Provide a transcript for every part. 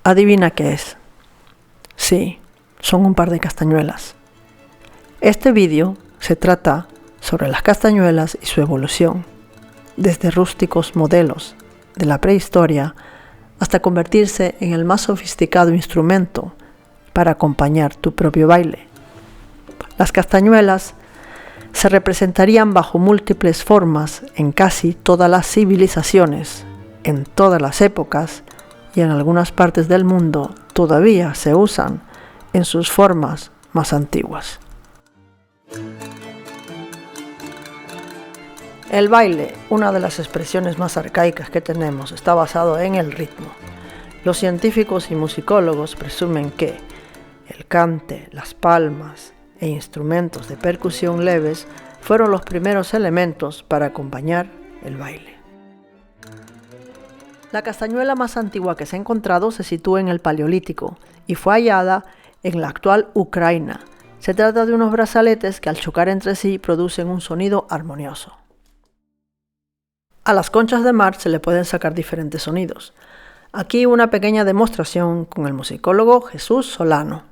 Adivina qué es. Sí, son un par de castañuelas. Este vídeo se trata sobre las castañuelas y su evolución, desde rústicos modelos de la prehistoria hasta convertirse en el más sofisticado instrumento para acompañar tu propio baile. Las castañuelas se representarían bajo múltiples formas en casi todas las civilizaciones, en todas las épocas, y en algunas partes del mundo todavía se usan en sus formas más antiguas. El baile, una de las expresiones más arcaicas que tenemos, está basado en el ritmo. Los científicos y musicólogos presumen que el cante, las palmas e instrumentos de percusión leves fueron los primeros elementos para acompañar el baile. La castañuela más antigua que se ha encontrado se sitúa en el Paleolítico y fue hallada en la actual Ucrania. Se trata de unos brazaletes que al chocar entre sí producen un sonido armonioso. A las conchas de mar se le pueden sacar diferentes sonidos. Aquí una pequeña demostración con el musicólogo Jesús Solano.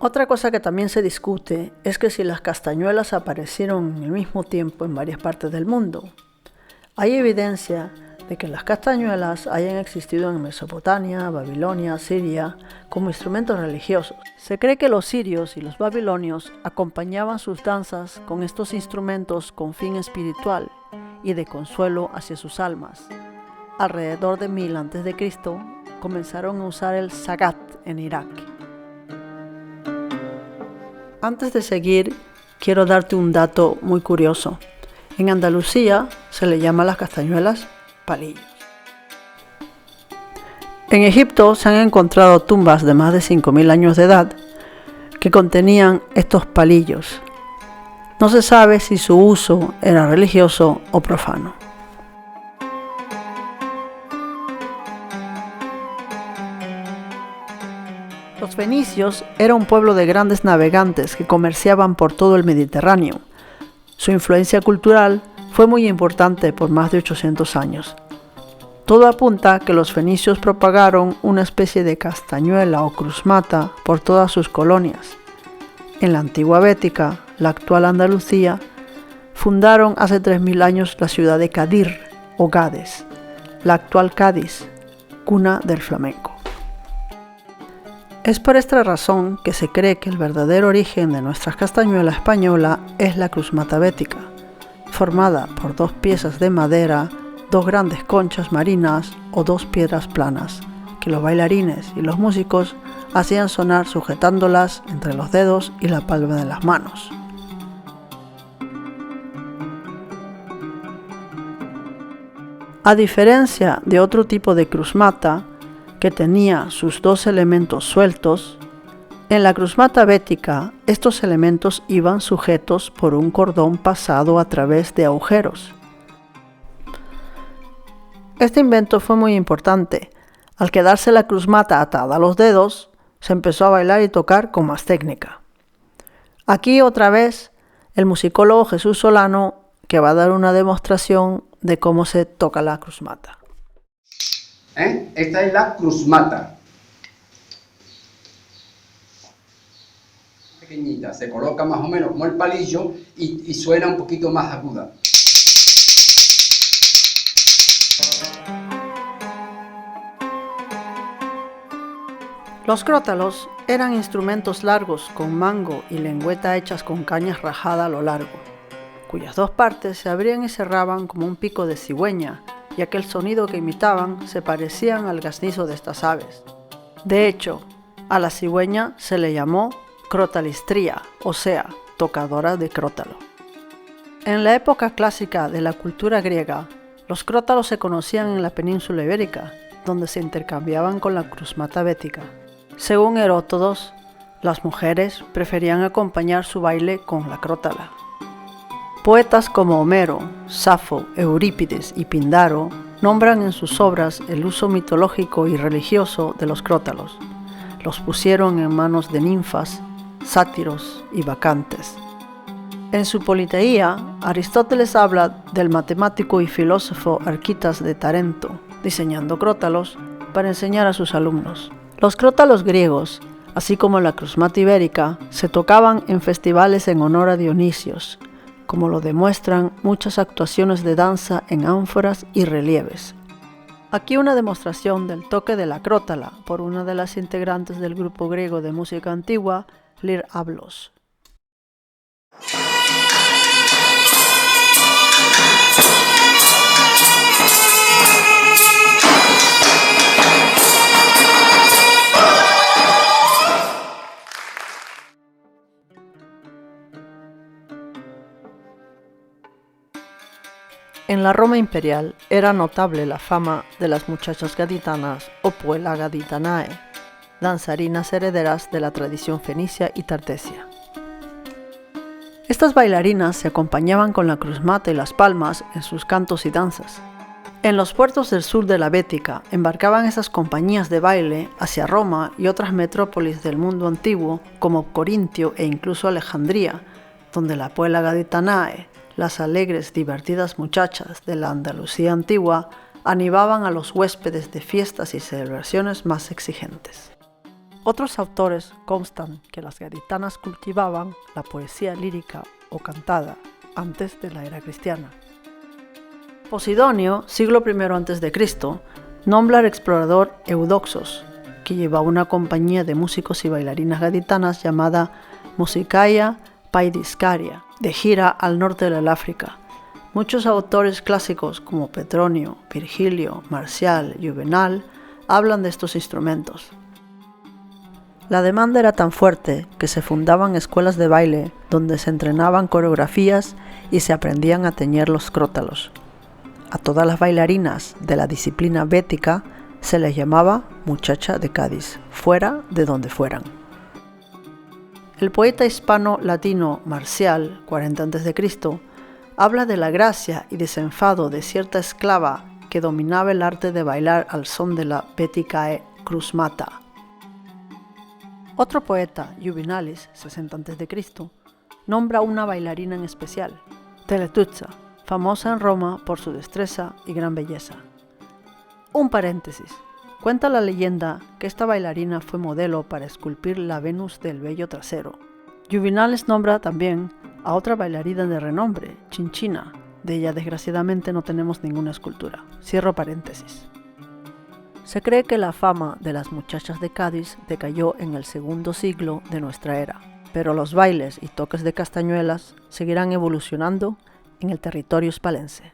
Otra cosa que también se discute es que si las castañuelas aparecieron en el mismo tiempo en varias partes del mundo. Hay evidencia de que las castañuelas hayan existido en Mesopotamia, Babilonia, Siria, como instrumentos religiosos. Se cree que los sirios y los babilonios acompañaban sus danzas con estos instrumentos con fin espiritual y de consuelo hacia sus almas. Alrededor de 1000 a.C. comenzaron a usar el sagat en Irak. Antes de seguir, quiero darte un dato muy curioso. En Andalucía se le llama a las castañuelas palillos. En Egipto se han encontrado tumbas de más de 5000 años de edad que contenían estos palillos. No se sabe si su uso era religioso o profano. Los fenicios era un pueblo de grandes navegantes que comerciaban por todo el Mediterráneo. Su influencia cultural fue muy importante por más de 800 años. Todo apunta a que los fenicios propagaron una especie de castañuela o cruzmata por todas sus colonias. En la antigua Bética, la actual Andalucía, fundaron hace 3000 años la ciudad de Cádiz o Gades, la actual Cádiz, cuna del flamenco. Es por esta razón que se cree que el verdadero origen de nuestra castañuela española es la cruzmata bética, formada por 2 piezas de madera, 2 grandes conchas marinas o 2 piedras planas, que los bailarines y los músicos hacían sonar sujetándolas entre los dedos y la palma de las manos. A diferencia de otro tipo de cruzmata, que tenía sus 2 elementos sueltos, en la cruzmata bética estos elementos iban sujetos por un cordón pasado a través de agujeros. Este invento fue muy importante. Al quedarse la cruzmata atada a los dedos, se empezó a bailar y tocar con más técnica. Aquí otra vez el musicólogo Jesús Solano, que va a dar una demostración de cómo se toca la cruzmata. Esta es la cruzmata. Pequeñita, se coloca más o menos como el palillo y suena un poquito más aguda. Los crótalos eran instrumentos largos con mango y lengüeta hechas con cañas rajada a lo largo, cuyas 2 partes se abrían y cerraban como un pico de cigüeña, ya que el sonido que imitaban se parecían al graznido de estas aves. De hecho, a la cigüeña se le llamó crotalistría, o sea, tocadora de crótalo. En la época clásica de la cultura griega, los crótalos se conocían en la península ibérica, donde se intercambiaban con la cruzmata bética. Según Heródoto, las mujeres preferían acompañar su baile con la crótala. Poetas como Homero, Safo, Eurípides y Píndaro nombran en sus obras el uso mitológico y religioso de los crótalos. Los pusieron en manos de ninfas, sátiros y bacantes. En su Politeía, Aristóteles habla del matemático y filósofo Arquitas de Tarento, diseñando crótalos para enseñar a sus alumnos. Los crótalos griegos, así como la crusmata ibérica, se tocaban en festivales en honor a Dionisios, como lo demuestran muchas actuaciones de danza en ánforas y relieves. Aquí una demostración del toque de la crótala por una de las integrantes del grupo griego de música antigua, Lir Ablos. En la Roma imperial era notable la fama de las muchachas gaditanas o puella gaditanae, danzarinas herederas de la tradición fenicia y tartesia. Estas bailarinas se acompañaban con la crusmata y las palmas en sus cantos y danzas. En los puertos del sur de la Bética embarcaban esas compañías de baile hacia Roma y otras metrópolis del mundo antiguo como Corintio e incluso Alejandría, donde la puella gaditanae, las alegres, divertidas muchachas de la Andalucía antigua, animaban a los huéspedes de fiestas y celebraciones más exigentes. Otros autores constan que las gaditanas cultivaban la poesía lírica o cantada antes de la era cristiana. Posidonio, siglo I a.C., nombra al explorador Eudoxos, que llevaba una compañía de músicos y bailarinas gaditanas llamada Musicaia Paidiscaria, de gira al norte del África. Muchos autores clásicos como Petronio, Virgilio, Marcial, Juvenal hablan de estos instrumentos. La demanda era tan fuerte que se fundaban escuelas de baile donde se entrenaban coreografías y se aprendían a teñir los crótalos. A todas las bailarinas de la disciplina bética se les llamaba muchacha de Cádiz, fuera de donde fueran. El poeta hispano-latino Marcial, 40 a.C., habla de la gracia y desenfado de cierta esclava que dominaba el arte de bailar al son de la Béticae crusmata. Otro poeta, Juvenalis, 60 a.C., nombra una bailarina en especial, Teletuzza, famosa en Roma por su destreza y gran belleza. Un paréntesis. Cuenta la leyenda que esta bailarina fue modelo para esculpir la Venus del vello trasero. Juvenalis nombra también a otra bailarina de renombre, Chinchina. De ella desgraciadamente no tenemos ninguna escultura. Cierro paréntesis. Se cree que la fama de las muchachas de Cádiz decayó en el segundo siglo de nuestra era, pero los bailes y toques de castañuelas seguirán evolucionando en el territorio hispalense.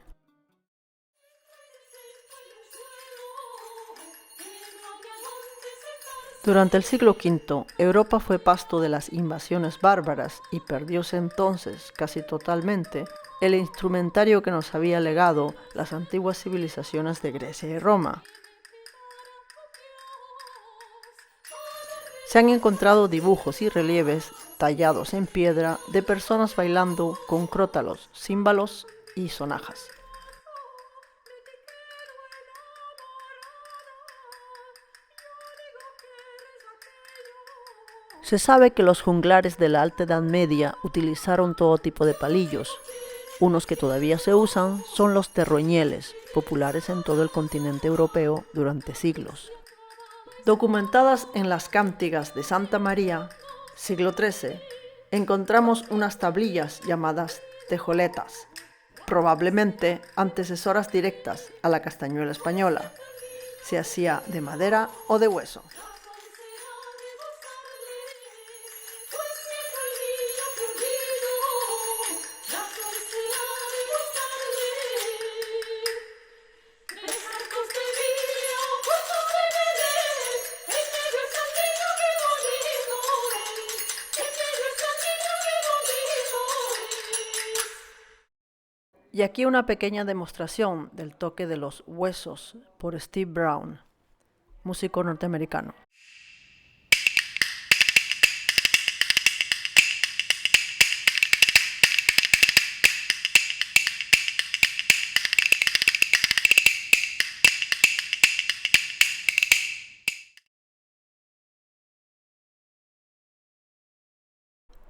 Durante el siglo V, Europa fue pasto de las invasiones bárbaras y perdióse entonces casi totalmente el instrumentario que nos había legado las antiguas civilizaciones de Grecia y Roma. Se han encontrado dibujos y relieves tallados en piedra de personas bailando con crótalos, címbalos y sonajas. Se sabe que los juglares de la Alta Edad Media utilizaron todo tipo de palillos. Unos que todavía se usan son los terroñeles, populares en todo el continente europeo durante siglos. Documentadas en las Cántigas de Santa María, siglo XIII, encontramos unas tablillas llamadas tejoletas, probablemente antecesoras directas a la castañuela española. Se hacía de madera o de hueso. Y aquí una pequeña demostración del toque de los huesos por Steve Brown, músico norteamericano.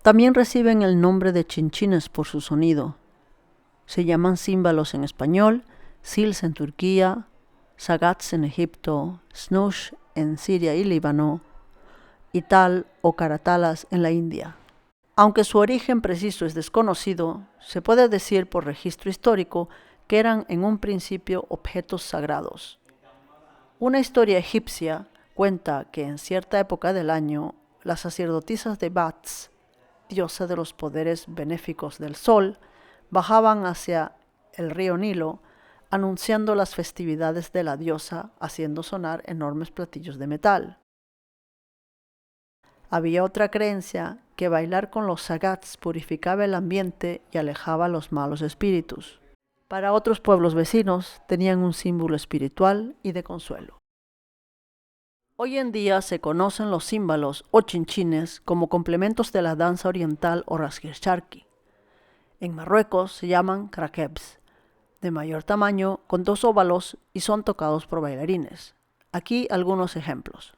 También reciben el nombre de chinchines por su sonido. Se llaman címbalos en español, sils en Turquía, sagats en Egipto, snush en Siria y Líbano, y tal o caratalas en la India. Aunque su origen preciso es desconocido, se puede decir por registro histórico que eran en un principio objetos sagrados. Una historia egipcia cuenta que en cierta época del año, las sacerdotisas de Bats, diosa de los poderes benéficos del sol, bajaban hacia el río Nilo, anunciando las festividades de la diosa, haciendo sonar enormes platillos de metal. Había otra creencia que bailar con los sagats purificaba el ambiente y alejaba a los malos espíritus. Para otros pueblos vecinos tenían un símbolo espiritual y de consuelo. Hoy en día se conocen los címbalos o chinchines como complementos de la danza oriental o rasguicharqui. En Marruecos se llaman krakebs, de mayor tamaño, con 2 óvalos y son tocados por bailarines. Aquí algunos ejemplos.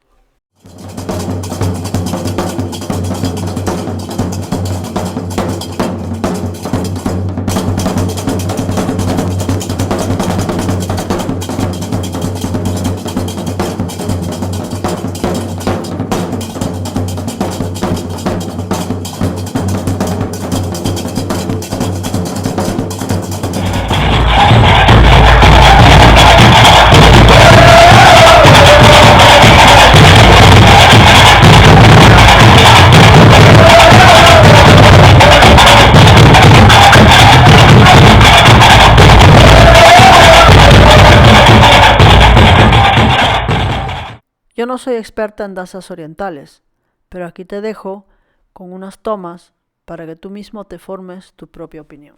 Yo no soy experta en danzas orientales, pero aquí te dejo con unas tomas para que tú mismo te formes tu propia opinión.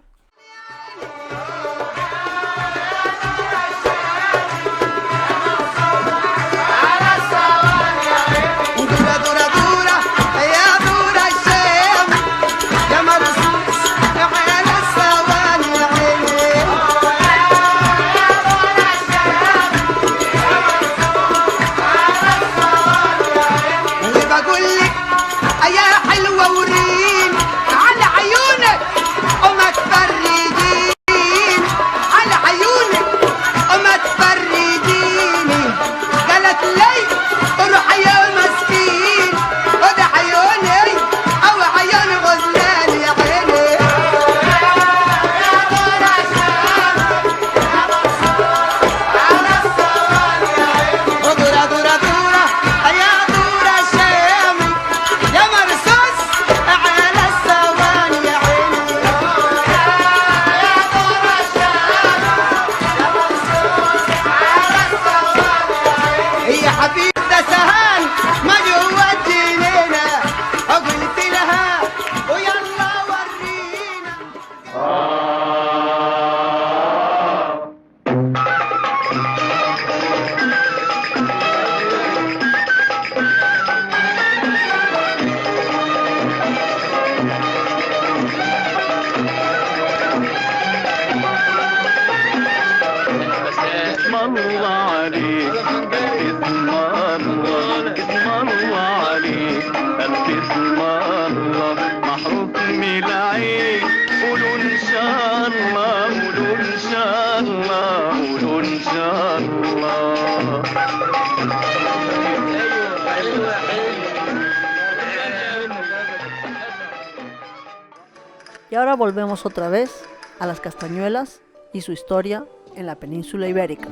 Y ahora volvemos otra vez a las castañuelas y su historia en la península ibérica.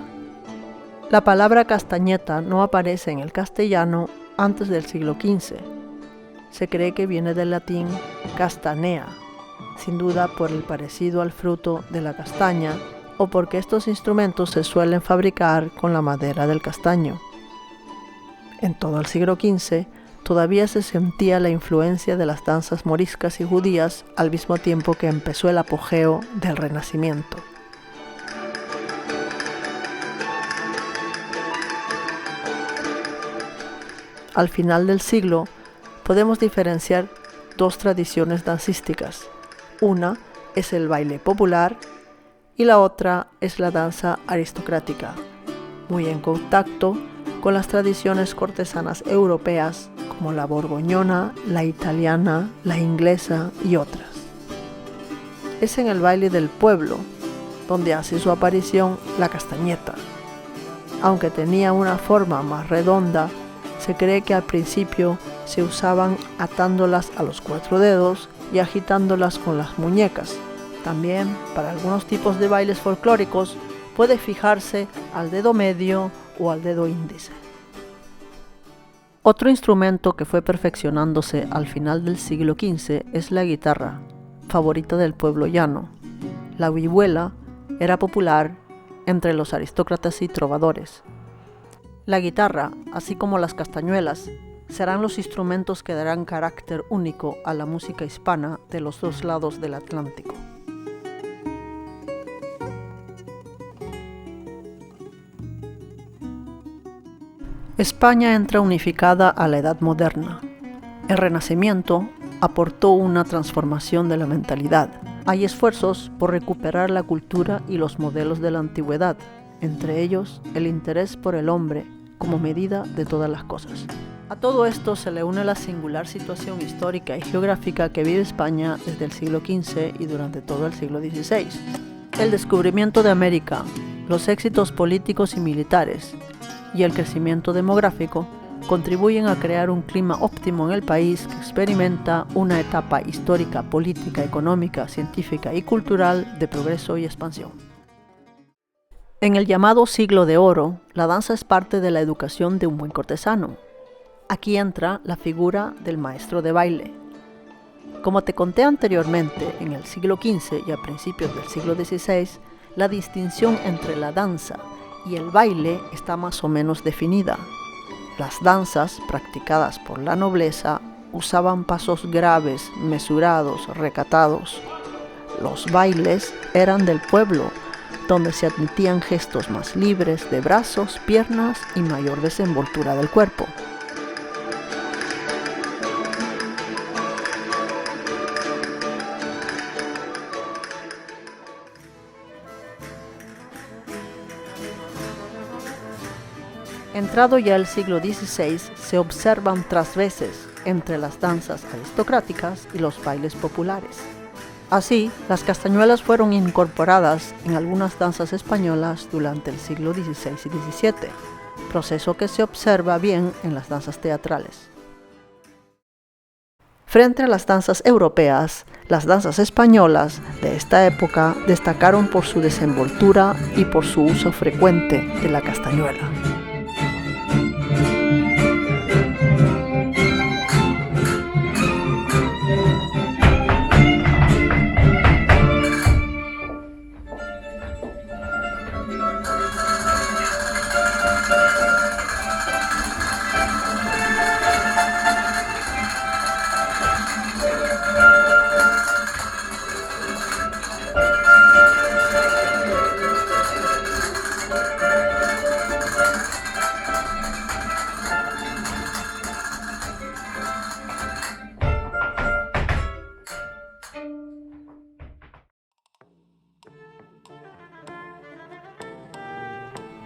La palabra castañeta no aparece en el castellano antes del siglo XV. Se cree que viene del latín castanea, sin duda por el parecido al fruto de la castaña o porque estos instrumentos se suelen fabricar con la madera del castaño. En todo el siglo XV todavía se sentía la influencia de las danzas moriscas y judías al mismo tiempo que empezó el apogeo del Renacimiento. Al final del siglo podemos diferenciar 2 tradiciones dancísticas. Una es el baile popular y la otra es la danza aristocrática, muy en contacto con las tradiciones cortesanas europeas como la borgoñona, la italiana, la inglesa y otras. Es en el baile del pueblo donde hace su aparición la castañeta. Aunque tenía una forma más redonda, se cree que al principio se usaban atándolas a los 4 dedos y agitándolas con las muñecas. También, para algunos tipos de bailes folclóricos, puede fijarse al dedo medio o al dedo índice. Otro instrumento que fue perfeccionándose al final del siglo XV es la guitarra, favorita del pueblo llano. La vihuela era popular entre los aristócratas y trovadores. La guitarra, así como las castañuelas, serán los instrumentos que darán carácter único a la música hispana de los 2 lados del Atlántico. España entra unificada a la Edad Moderna. El Renacimiento aportó una transformación de la mentalidad. Hay esfuerzos por recuperar la cultura y los modelos de la antigüedad, entre ellos el interés por el hombre como medida de todas las cosas. A todo esto se le une la singular situación histórica y geográfica que vive España desde el siglo XV y durante todo el siglo XVI. El descubrimiento de América, los éxitos políticos y militares y el crecimiento demográfico contribuyen a crear un clima óptimo en el país que experimenta una etapa histórica, política, económica, científica y cultural de progreso y expansión. En el llamado Siglo de Oro, la danza es parte de la educación de un buen cortesano. Aquí entra la figura del maestro de baile. Como te conté anteriormente, en el siglo XV y a principios del siglo XVI, la distinción entre la danza y el baile está más o menos definida. Las danzas practicadas por la nobleza usaban pasos graves, mesurados, recatados. Los bailes eran del pueblo, donde se admitían gestos más libres de brazos, piernas y mayor desenvoltura del cuerpo. Entrado ya el siglo XVI, se observan trasveses entre las danzas aristocráticas y los bailes populares. Así, las castañuelas fueron incorporadas en algunas danzas españolas durante el siglo XVI y XVII, proceso que se observa bien en las danzas teatrales. Frente a las danzas europeas, las danzas españolas de esta época destacaron por su desenvoltura y por su uso frecuente de la castañuela.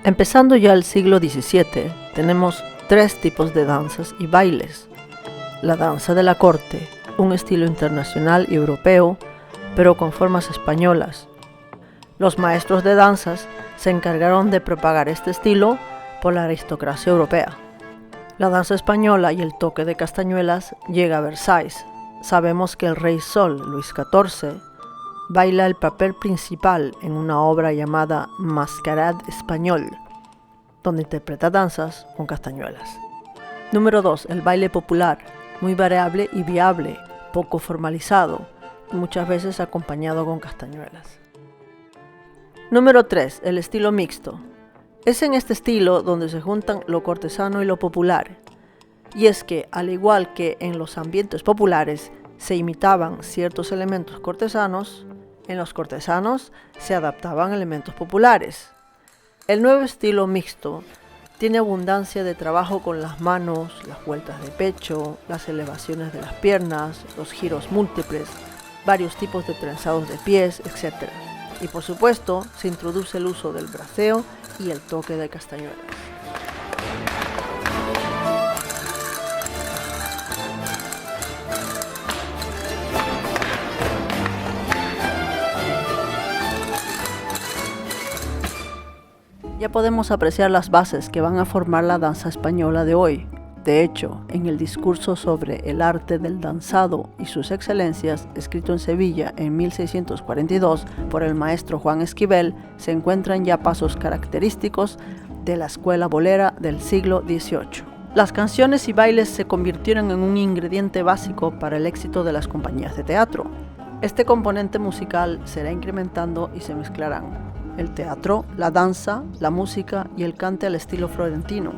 Empezando ya el siglo XVII, tenemos 3 tipos de danzas y bailes. La danza de la corte, un estilo internacional y europeo, pero con formas españolas. Los maestros de danzas se encargaron de propagar este estilo por la aristocracia europea. La danza española y el toque de castañuelas llega a Versalles. Sabemos que el rey Sol, Luis XIV, baila el papel principal en una obra llamada Mascarade Español, donde interpreta danzas con castañuelas. Número 2. El baile popular, muy variable y viable, poco formalizado, y muchas veces acompañado con castañuelas. Número 3. El estilo mixto. Es en este estilo donde se juntan lo cortesano y lo popular. Y es que, al igual que en los ambientes populares se imitaban ciertos elementos cortesanos, en los cortesanos se adaptaban elementos populares. El nuevo estilo mixto tiene abundancia de trabajo con las manos, las vueltas de pecho, las elevaciones de las piernas, los giros múltiples, varios tipos de trenzados de pies, etc. Y por supuesto, se introduce el uso del braceo y el toque de castañuelas. podemos apreciar las bases que van a formar la danza española de hoy. De hecho, en el discurso sobre el arte del danzado y sus excelencias, escrito en Sevilla en 1642 por el maestro Juan Esquivel, se encuentran ya pasos característicos de la escuela bolera del siglo XVIII. Las canciones y bailes se convirtieron en un ingrediente básico para el éxito de las compañías de teatro. Este componente musical se irá incrementando y se mezclarán el teatro, la danza, la música y el cante al estilo florentino.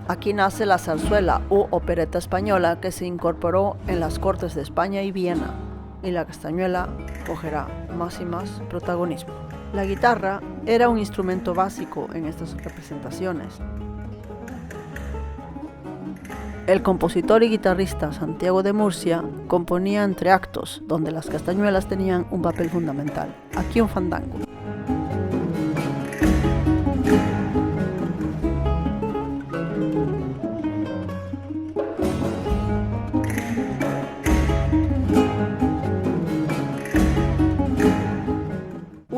Aquí nace la zarzuela u opereta española, que se incorporó en las cortes de España y Viena, y la castañuela cogerá más y más protagonismo. La guitarra era un instrumento básico en estas representaciones. El compositor y guitarrista Santiago de Murcia componía entre actos, donde las castañuelas tenían un papel fundamental. Aquí un fandango.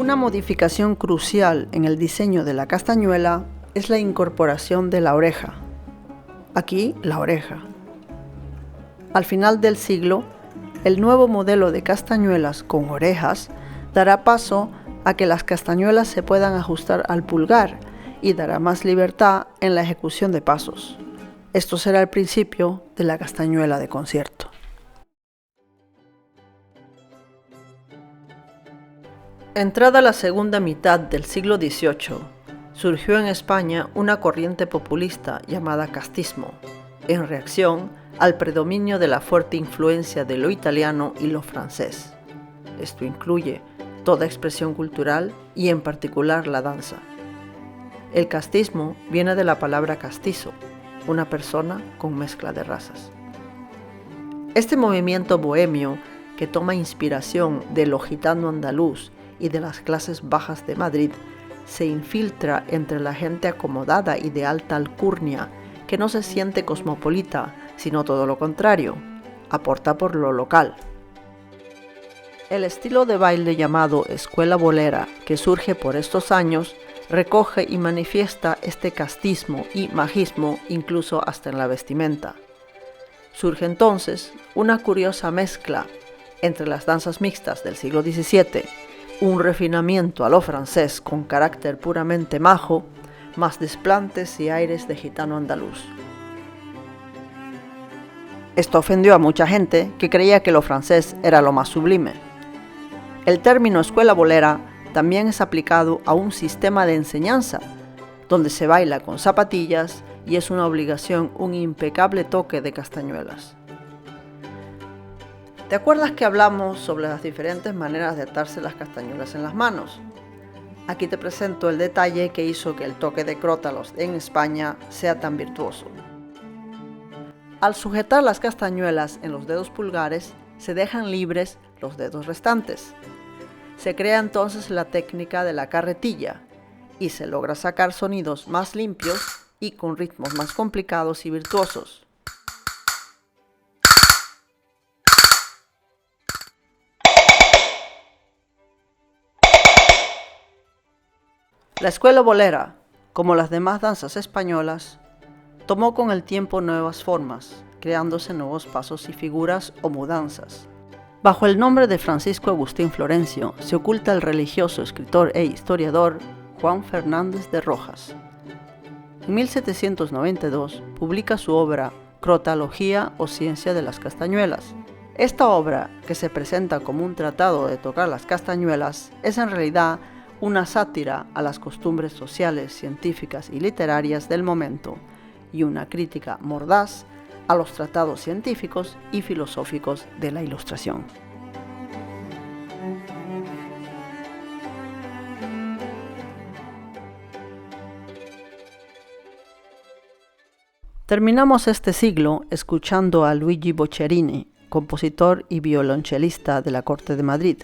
Una modificación crucial en el diseño de la castañuela es la incorporación de la oreja. Aquí, la oreja. Al final del siglo, el nuevo modelo de castañuelas con orejas dará paso a que las castañuelas se puedan ajustar al pulgar y dará más libertad en la ejecución de pasos. Esto será el principio de la castañuela de concierto. Entrada la segunda mitad del siglo XVIII, surgió en España una corriente populista llamada castismo, en reacción al predominio de la fuerte influencia de lo italiano y lo francés. Esto incluye toda expresión cultural y en particular la danza. El castismo viene de la palabra castizo, una persona con mezcla de razas. Este movimiento bohemio, que toma inspiración de lo gitano andaluz y de las clases bajas de Madrid, se infiltra entre la gente acomodada y de alta alcurnia, que no se siente cosmopolita, sino todo lo contrario, aporta por lo local. El estilo de baile llamado escuela bolera, que surge por estos años, recoge y manifiesta este castismo y majismo incluso hasta en la vestimenta. Surge entonces una curiosa mezcla entre las danzas mixtas del siglo XVII, un refinamiento a lo francés con carácter puramente majo, más desplantes y aires de gitano andaluz. Esto ofendió a mucha gente que creía que lo francés era lo más sublime. El término escuela bolera también es aplicado a un sistema de enseñanza, donde se baila con zapatillas y es una obligación un impecable toque de castañuelas. ¿Te acuerdas que hablamos sobre las diferentes maneras de atarse las castañuelas en las manos? Aquí te presento el detalle que hizo que el toque de crótalos en España sea tan virtuoso. Al sujetar las castañuelas en los dedos pulgares, se dejan libres los dedos restantes. Se crea entonces la técnica de la carretilla y se logra sacar sonidos más limpios y con ritmos más complicados y virtuosos. La escuela bolera, como las demás danzas españolas, tomó con el tiempo nuevas formas, creándose nuevos pasos y figuras o mudanzas. Bajo el nombre de Francisco Agustín Florencio se oculta el religioso escritor e historiador Juan Fernández de Rojas. En 1792 publica su obra Crotalogía o Ciencia de las Castañuelas. Esta obra, que se presenta como un tratado de tocar las castañuelas, es en realidad una sátira a las costumbres sociales, científicas y literarias del momento y una crítica mordaz a los tratados científicos y filosóficos de la Ilustración. Terminamos este siglo escuchando a Luigi Boccherini, compositor y violonchelista de la corte de Madrid.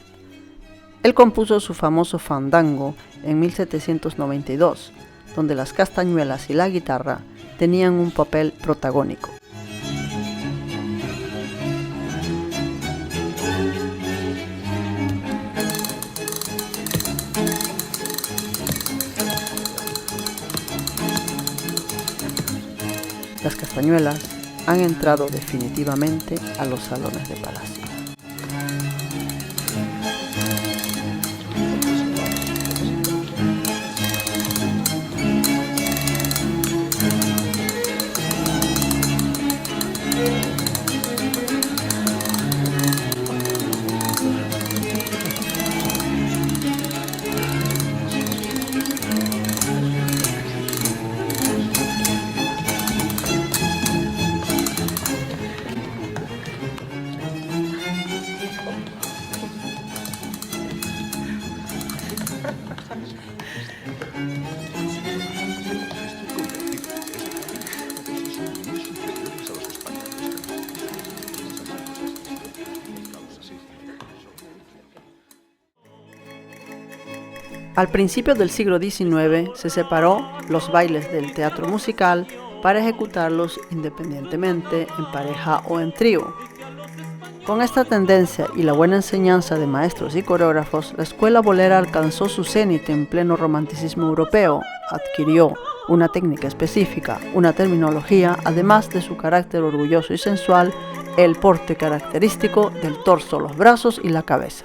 Él compuso su famoso fandango en 1792, donde las castañuelas y la guitarra tenían un papel protagónico. castañuelas han entrado definitivamente a los salones de palacio. Al principio del siglo XIX se separó los bailes del teatro musical para ejecutarlos independientemente, en pareja o en trío. Con esta tendencia y la buena enseñanza de maestros y coreógrafos, la escuela bolera alcanzó su cenit en pleno romanticismo europeo, adquirió una técnica específica, una terminología, además de su carácter orgulloso y sensual, el porte característico del torso, los brazos y la cabeza.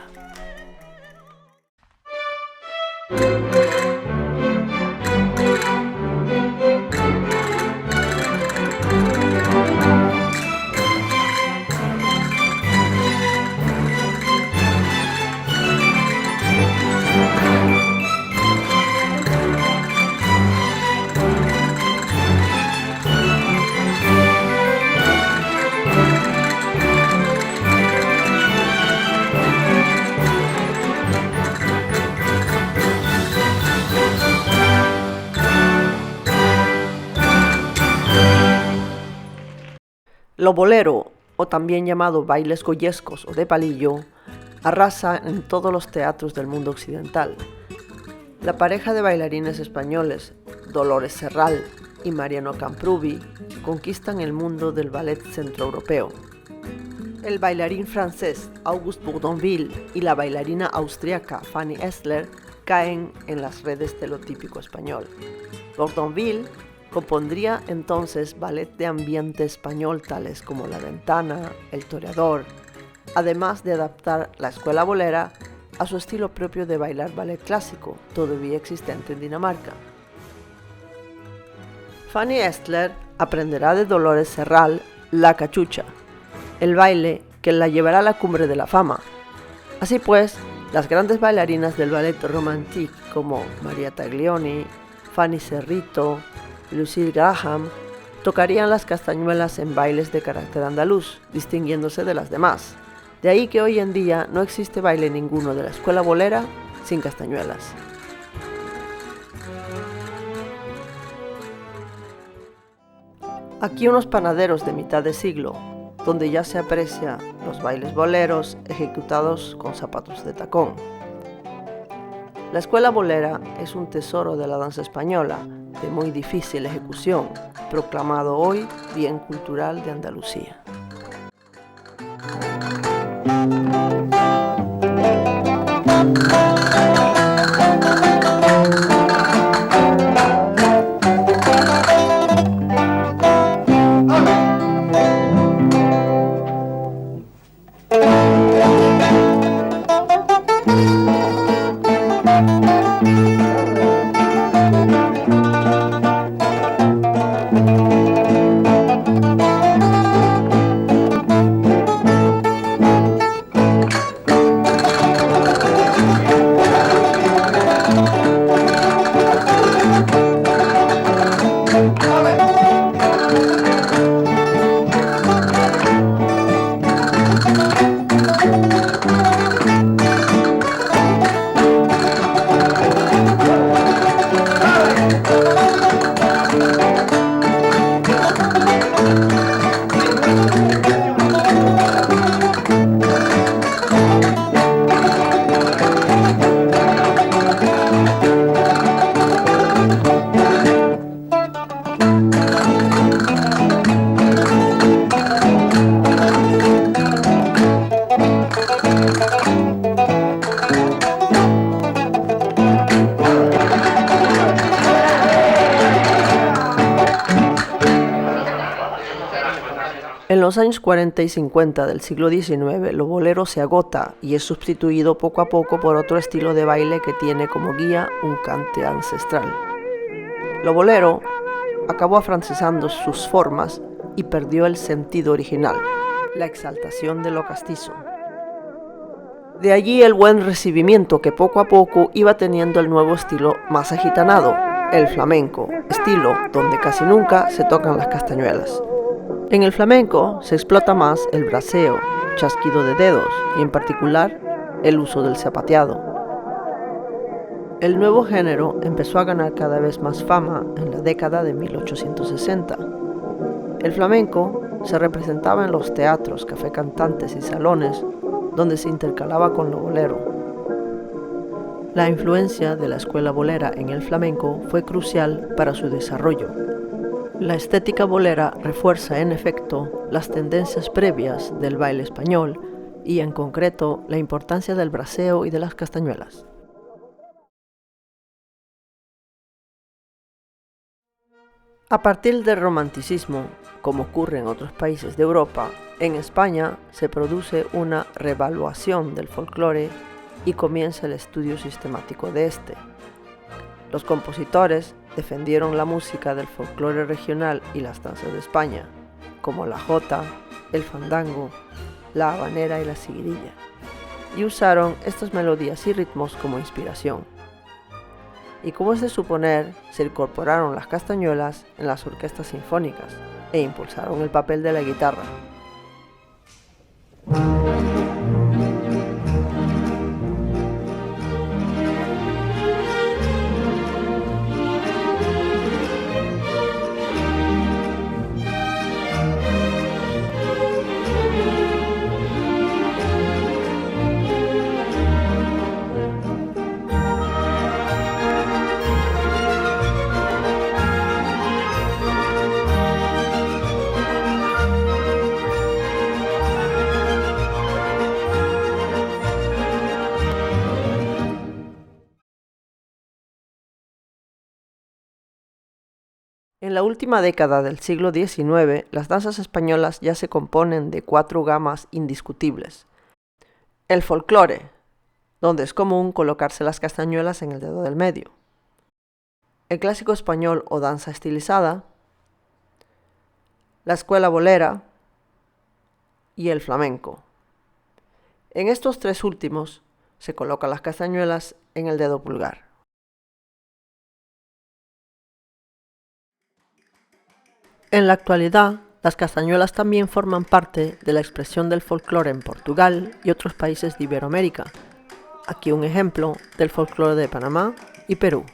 Lo bolero, o también llamado bailes goyescos o de palillo, arrasa en todos los teatros del mundo occidental. La pareja de bailarines españoles, Dolores Serral y Mariano Camprubi, conquistan el mundo del ballet centroeuropeo. El bailarín francés Auguste Bourdonville y la bailarina austriaca Fanny Estler caen en las redes de lo típico español. Bourdonville compondría entonces ballet de ambiente español tales como La Ventana, El Toreador, además de adaptar la escuela bolera a su estilo propio de bailar ballet clásico, todavía existente en Dinamarca. Fanny Estler aprenderá de Dolores Serral la cachucha, el baile que la llevará a la cumbre de la fama. Así pues, las grandes bailarinas del ballet romantique como Maria Taglioni, Fanny Cerrito, Lucille Graham, tocarían las castañuelas en bailes de carácter andaluz, distinguiéndose de las demás. De ahí que hoy en día no existe baile ninguno de la escuela bolera sin castañuelas. Aquí unos panaderos de mitad de siglo, donde ya se aprecia los bailes boleros ejecutados con zapatos de tacón. La escuela bolera es un tesoro de la danza española, de muy difícil ejecución, proclamado hoy Bien Cultural de Andalucía. los años 40 y 50 del siglo XIX, lo bolero se agota y es sustituido poco a poco por otro estilo de baile que tiene como guía un cante ancestral. Lo bolero acabó afrancesando sus formas y perdió el sentido original, la exaltación de lo castizo. De allí el buen recibimiento que poco a poco iba teniendo el nuevo estilo más agitanado, el flamenco, estilo donde casi nunca se tocan las castañuelas. En el flamenco se explota más el braseo, chasquido de dedos y en particular el uso del zapateado. El nuevo género empezó a ganar cada vez más fama en la década de 1860. El flamenco se representaba en los teatros, café cantantes y salones donde se intercalaba con lo bolero. La influencia de la escuela bolera en el flamenco fue crucial para su desarrollo. La estética bolera refuerza en efecto las tendencias previas del baile español y en concreto la importancia del braseo y de las castañuelas. A partir del romanticismo, como ocurre en otros países de Europa, en España se produce una revaluación del folclore y comienza el estudio sistemático de este. Los compositores defendieron la música del folclore regional y las danzas de España, como la jota, el fandango, la habanera y la siguirilla, y usaron estas melodías y ritmos como inspiración. Y como es de suponer, se incorporaron las castañuelas en las orquestas sinfónicas e impulsaron el papel de la guitarra. En la última década del siglo XIX, las danzas españolas ya se componen de 4 gamas indiscutibles. El folclore, donde es común colocarse las castañuelas en el dedo del medio. El clásico español o danza estilizada, la escuela bolera y el flamenco. En estos 3 últimos se colocan las castañuelas en el dedo pulgar. En la actualidad, las castañuelas también forman parte de la expresión del folclore en Portugal y otros países de Iberoamérica. Aquí un ejemplo del folclore de Panamá y Perú.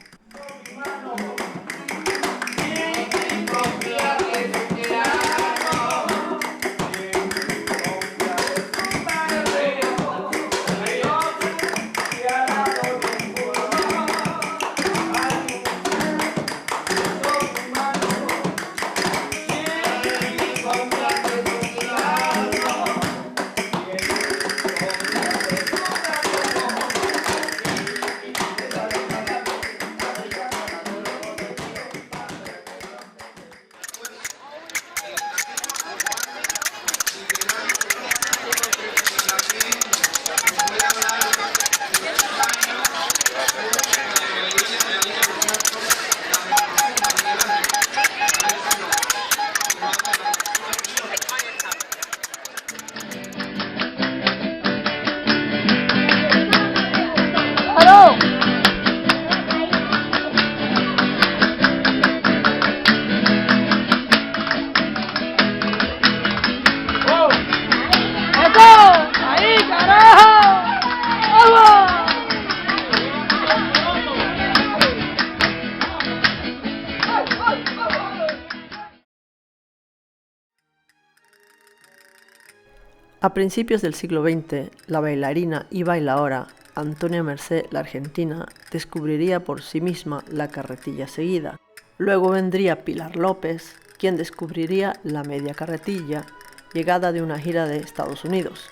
A principios del siglo XX, la bailarina y bailaora Antonia Mercé, la argentina, descubriría por sí misma la carretilla seguida. Luego vendría Pilar López, quien descubriría la media carretilla, llegada de una gira de Estados Unidos.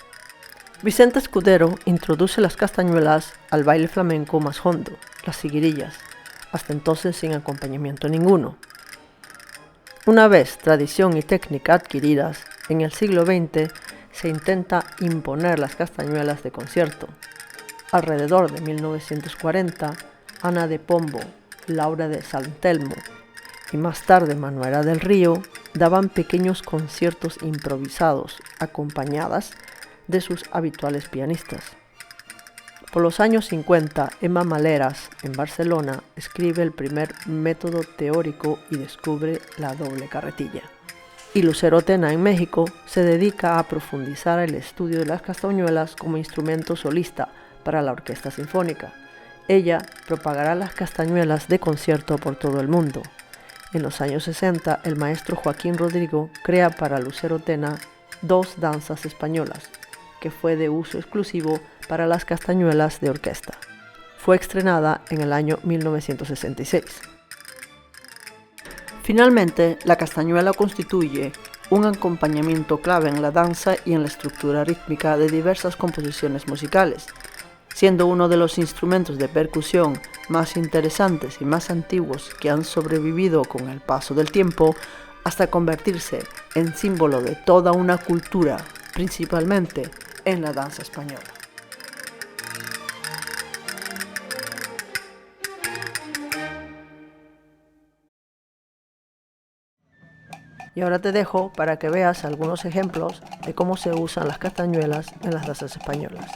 Vicente Escudero introduce las castañuelas al baile flamenco más hondo, las siguirillas, hasta entonces sin acompañamiento ninguno. Una vez tradición y técnica adquiridas, En el siglo XX se intenta imponer las castañuelas de concierto. Alrededor de 1940, Ana de Pombo, Laura de San Telmo y más tarde Manuela del Río daban pequeños conciertos improvisados acompañadas de sus habituales pianistas. Por los años 50, Emma Maleras, en Barcelona, escribe el primer método teórico y descubre la doble carretilla. Y Lucero Tena, en México, se dedica a profundizar el estudio de las castañuelas como instrumento solista para la orquesta sinfónica. Ella propagará las castañuelas de concierto por todo el mundo. En los años 60, el maestro Joaquín Rodrigo crea para Lucero Tena 2 danzas españolas, que fue de uso exclusivo para las castañuelas de orquesta. Fue estrenada en el año 1966. Finalmente, la castañuela constituye un acompañamiento clave en la danza y en la estructura rítmica de diversas composiciones musicales, siendo uno de los instrumentos de percusión más interesantes y más antiguos que han sobrevivido con el paso del tiempo, hasta convertirse en símbolo de toda una cultura, principalmente en la danza española. Y ahora te dejo para que veas algunos ejemplos de cómo se usan las castañuelas en las danzas españolas.